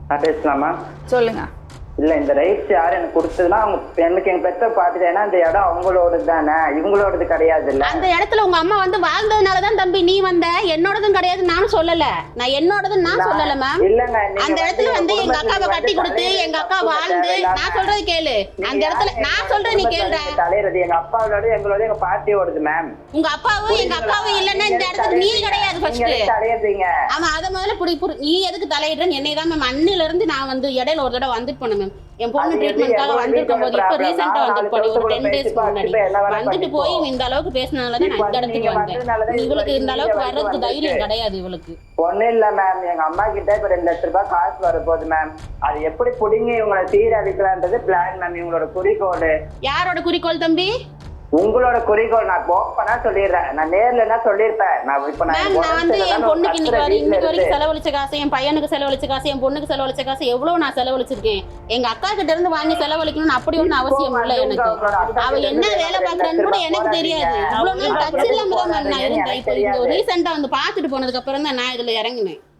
நான் பேசலாமா? சொல்லுங்க. இல்ல இந்த ரைட்ஸ் யார் எனக்கு கொடுத்ததுன்னா அவங்க எனக்கு எங்க பெற்ற பாத்துட்டு, ஏன்னா இந்த இடம் அவங்களோடது தானே, இவங்களோடது கிடையாது. இல்ல அந்த இடத்துல உங்க அம்மா வந்து வாழ்ந்ததுனாலதான் தம்பி நீ வந்த. என்னோடதும் கிடையாது நானும் சொல்லல. நான் என்னோடதுன்னு நான் சொல்லல மேம். இல்லங்க, அந்த இடத்துல வந்து எங்க அக்காவை கட்டி கொடுத்து எங்க அக்கா வாழ்ந்து, நான் சொல்றது கேளு. அந்த இடத்துல நான் சொல்றது நீ கேளுடா. தலையிறது எங்க அப்பாவோட எங்களோட எங்க பாட்டியோடது மேம். உங்க அப்பாவும் எங்க அக்காவும் இல்லன்னா இந்த இடத்துக்கு நீ கிடையாது ஃபர்ஸ்ட். தலையிறீங்க. ஆமா, அத முதல்ல புடி நீ எதுக்கு தலையிடுறன்னு என்னை தான் மேம் அன்னில இருந்து நான் வந்து இடையில ஒரு தடவை வந்துட்டு போனேன் மேம். என் பொண்ணு ட்ரீட்மெண்ட்காக வந்திருக்கும் போது இப்ப ரீசெண்டா வந்துட்டு போனேன், ஒரு 10 டேஸ்க்கு முன்னாடி வந்துட்டு போய் இந்த அளவுக்கு பேசினதுலதான் நான் இந்த இடத்துக்கு வந்தேன். இவளுக்கு இந்த அளவுக்கு வர்றதுக்கு தைரியம் கிடையாது இவளுக்கு. ஒண்ணு இல்ல மேம், எங்க அம்மா கிட்ட இப்ப 2 லட்சம் ரூபாய் காசு வரப்போகுது மேம். அது எப்படி புடிங்க இவங்களை சீரழிக்கலான்றது பிளான் மேம், இவங்களோட குறிக்கோள். யாரோட குறிக்கோள் தம்பி? உங்களோட குறிக்கோள். நான் ஓப்பனா சொல்லிடுறேன், நான் நேர்ல என்ன சொல்லிருப்பேன். நான் இப்ப நான் வந்து என் பொண்ணுக்கு இன்னைக்கு வரைக்கும் செலவழிச்ச காசு, என் பையனுக்கு செலவழிச்ச காசு, என் பொண்ணுக்கு செலவழிச்ச காசு எவ்வளவு நான் செலவழிச்சிருக்கேன். எங்க அக்கா கிட்ட இருந்து வாங்கி செலவழிக்கணும்னு அப்படி ஒன்னும் அவசியம் இல்லை எனக்கு. அவ என்ன வேலை பாக்குறான்னு கூட எனக்கு தெரியாது. இவ்வளவு நாள் டச் இல்லாம தான் நான் இருந்தேன். இப்ப இந்த ரீசெண்டா வந்து பாத்துட்டு போனதுக்கு அப்புறம் தான் நான் இதுல இறங்கினேன்.